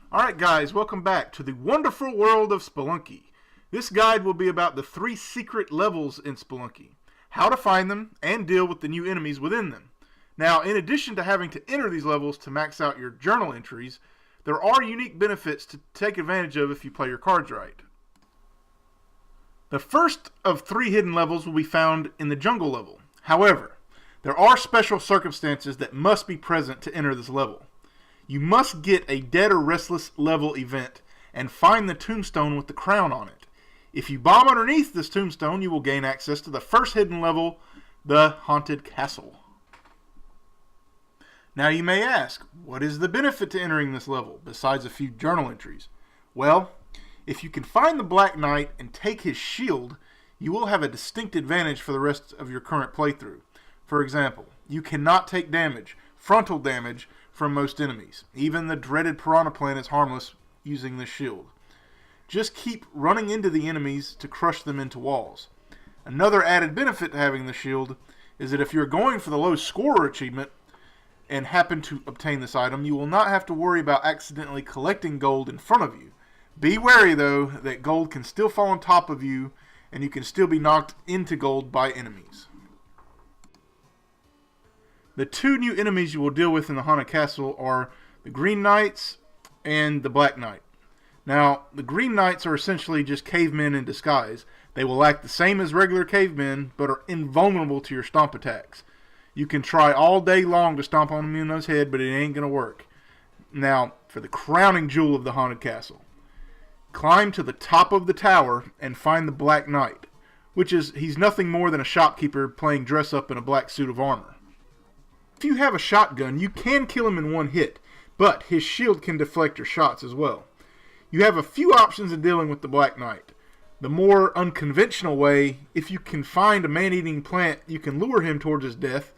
Alright guys, welcome back to the wonderful world of Spelunky. This guide will be about the 3 secret levels in Spelunky, how to find them, and deal with the new enemies within them. Now, in addition to having to enter these levels to max out your journal entries, there are unique benefits to take advantage of if you play your cards right. The first of 3 hidden levels will be found in the jungle level. However, there are special circumstances that must be present to enter this level. You must get a Dead or Restless level event and find the tombstone with the crown on it. If you bomb underneath this tombstone, you will gain access to the first hidden level, the Haunted Castle. Now you may ask, what is the benefit to entering this level, besides a few journal entries? Well, if you can find the Black Knight and take his shield, you will have a distinct advantage for the rest of your current playthrough. For example, you cannot take damage, frontal damage, from most enemies. Even the dreaded Piranha Plant is harmless using this shield. Just keep running into the enemies to crush them into walls. Another added benefit to having the shield is that if you're going for the low scorer achievement and happen to obtain this item, you will not have to worry about accidentally collecting gold in front of you. Be wary though that gold can still fall on top of you and you can still be knocked into gold by enemies. The 2 new enemies you will deal with in the Haunted Castle are the Green Knights and the Black Knight. Now, the Green Knights are essentially just cavemen in disguise. They will act the same as regular cavemen, but are invulnerable to your stomp attacks. You can try all day long to stomp on them in those head, but it ain't going to work. Now, for the crowning jewel of the Haunted Castle. Climb to the top of the tower and find the Black Knight, he's nothing more than a shopkeeper playing dress up in a black suit of armor. If you have a shotgun, you can kill him in one hit, but his shield can deflect your shots as well. You have a few options in dealing with the Black Knight. The more unconventional way, if you can find a man-eating plant, you can lure him towards his death,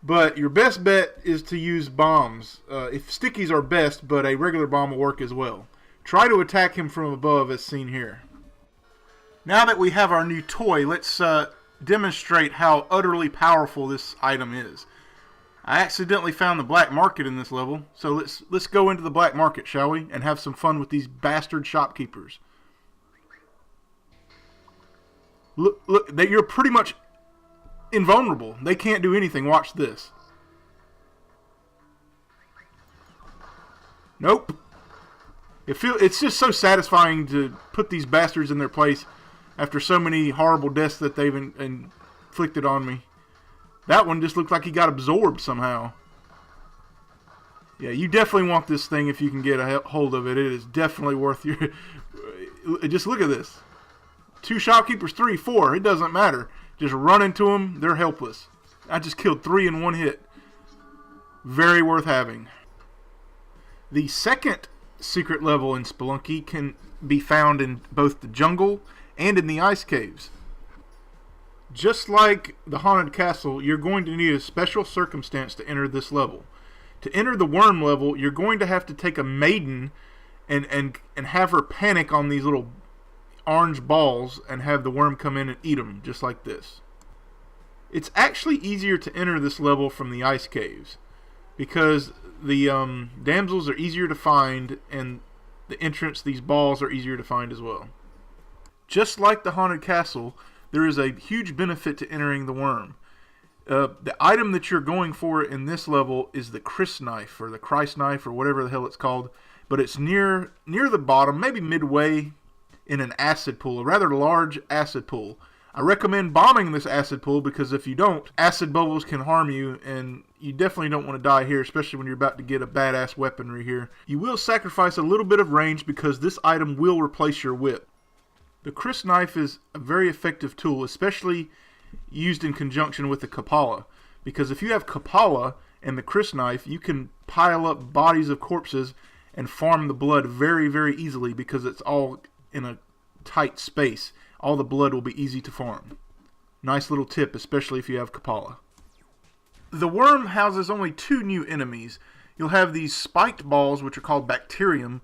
but your best bet is to use bombs. If stickies are best, but a regular bomb will work as well. Try to attack him from above as seen here. Now that we have our new toy, let's demonstrate how utterly powerful this item is. I accidentally found the black market in this level, so let's go into the black market, shall we? And have some fun with these bastard shopkeepers. Look, you're pretty much invulnerable. They can't do anything. Watch this. Nope. It's just so satisfying to put these bastards in their place after so many horrible deaths that they've inflicted on me. That one just looked like he got absorbed somehow. Yeah, you definitely want this thing if you can get a hold of it. It is definitely worth your... Just look at this. 2 shopkeepers, 3, 4. It doesn't matter. Just run into them. They're helpless. I just killed 3 in one hit. Very worth having. The second secret level in Spelunky can be found in both the jungle and in the ice caves. Just like the Haunted Castle, you're going to need a special circumstance to enter this level. To enter the worm level, you're going to have to take a maiden and have her panic on these little orange balls and have the worm come in and eat them, just like this. It's actually easier to enter this level from the ice caves because the damsels are easier to find and the entrance, these balls, are easier to find as well. Just like the Haunted Castle, there is a huge benefit to entering the worm. The item that you're going for in this level is the Christ knife, or the Christ knife, or whatever the hell it's called. But it's near the bottom, maybe midway in an acid pool, a rather large acid pool. I recommend bombing this acid pool because if you don't, acid bubbles can harm you, and you definitely don't want to die here, especially when you're about to get a badass weaponry here. You will sacrifice a little bit of range because this item will replace your whip. The Christ knife is a very effective tool, especially used in conjunction with the Kapala. Because if you have Kapala and the Christ knife, you can pile up bodies of corpses and farm the blood very, very easily because it's all in a tight space. All the blood will be easy to farm. Nice little tip, especially if you have Kapala. The worm houses only 2 new enemies. You'll have these spiked balls, which are called bacterium.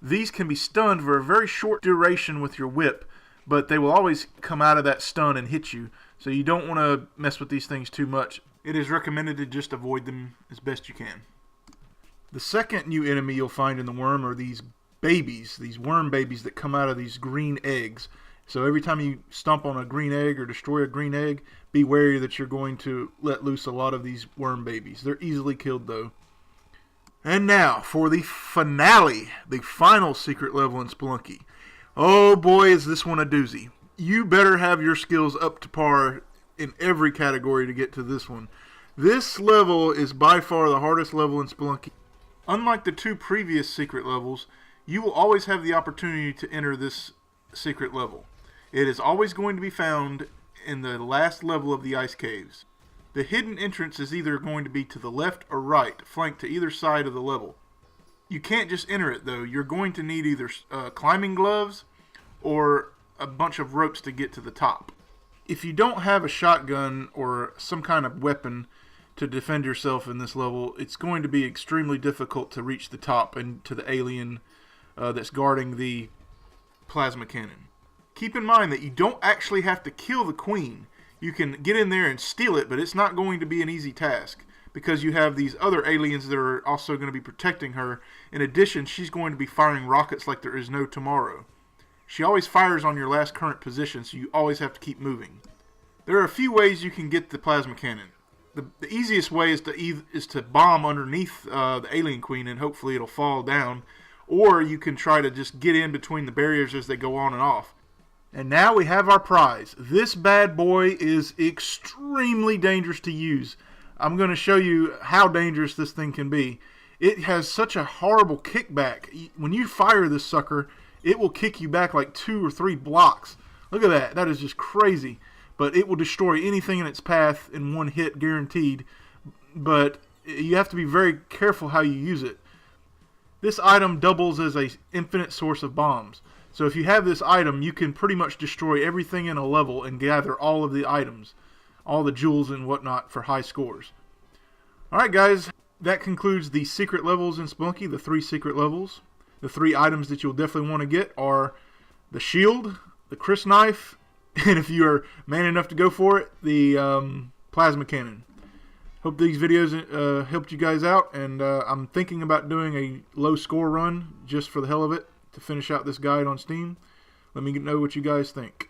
These can be stunned for a very short duration with your whip, but they will always come out of that stun and hit you, so you don't want to mess with these things too much. It is recommended to just avoid them as best you can. The second new enemy you'll find in the worm are these babies, these worm babies that come out of these green eggs. So every time you stomp on a green egg or destroy a green egg, be wary that you're going to let loose a lot of these worm babies. They're easily killed though. And now for the finale, the final secret level in Spelunky. Oh boy, is this one a doozy. You better have your skills up to par in every category to get to this one. This level is by far the hardest level in Spelunky. Unlike the 2 previous secret levels, you will always have the opportunity to enter this secret level. It is always going to be found in the last level of the ice caves. The hidden entrance is either going to be to the left or right, flanked to either side of the level. You can't just enter it though. You're going to need either climbing gloves or a bunch of ropes to get to the top. If you don't have a shotgun or some kind of weapon to defend yourself in this level, it's going to be extremely difficult to reach the top and to the alien that's guarding the plasma cannon. Keep in mind that you don't actually have to kill the queen. You can get in there and steal it, but it's not going to be an easy task because you have these other aliens that are also going to be protecting her. In addition, she's going to be firing rockets like there is no tomorrow. She always fires on your last current position, so you always have to keep moving. There are a few ways you can get the plasma cannon. The easiest way is to bomb underneath the alien queen and hopefully it'll fall down. Or you can try to just get in between the barriers as they go on and off. And now we have our prize. This bad boy is extremely dangerous to use. I'm going to show you how dangerous this thing can be. It has such a horrible kickback. When you fire this sucker, it will kick you back like 2 or 3 blocks. Look at that. That is just crazy. But it will destroy anything in its path in one hit, guaranteed. But you have to be very careful how you use it. This item doubles as an infinite source of bombs. So if you have this item, you can pretty much destroy everything in a level and gather all of the items, all the jewels and whatnot for high scores. Alright guys, that concludes the secret levels in Spelunky, the 3 secret levels. The 3 items that you'll definitely want to get are the shield, the Chris knife, and if you are man enough to go for it, the plasma cannon. Hope these videos helped you guys out, and I'm thinking about doing a low score run just for the hell of it to finish out this guide on Steam. Let me know what you guys think.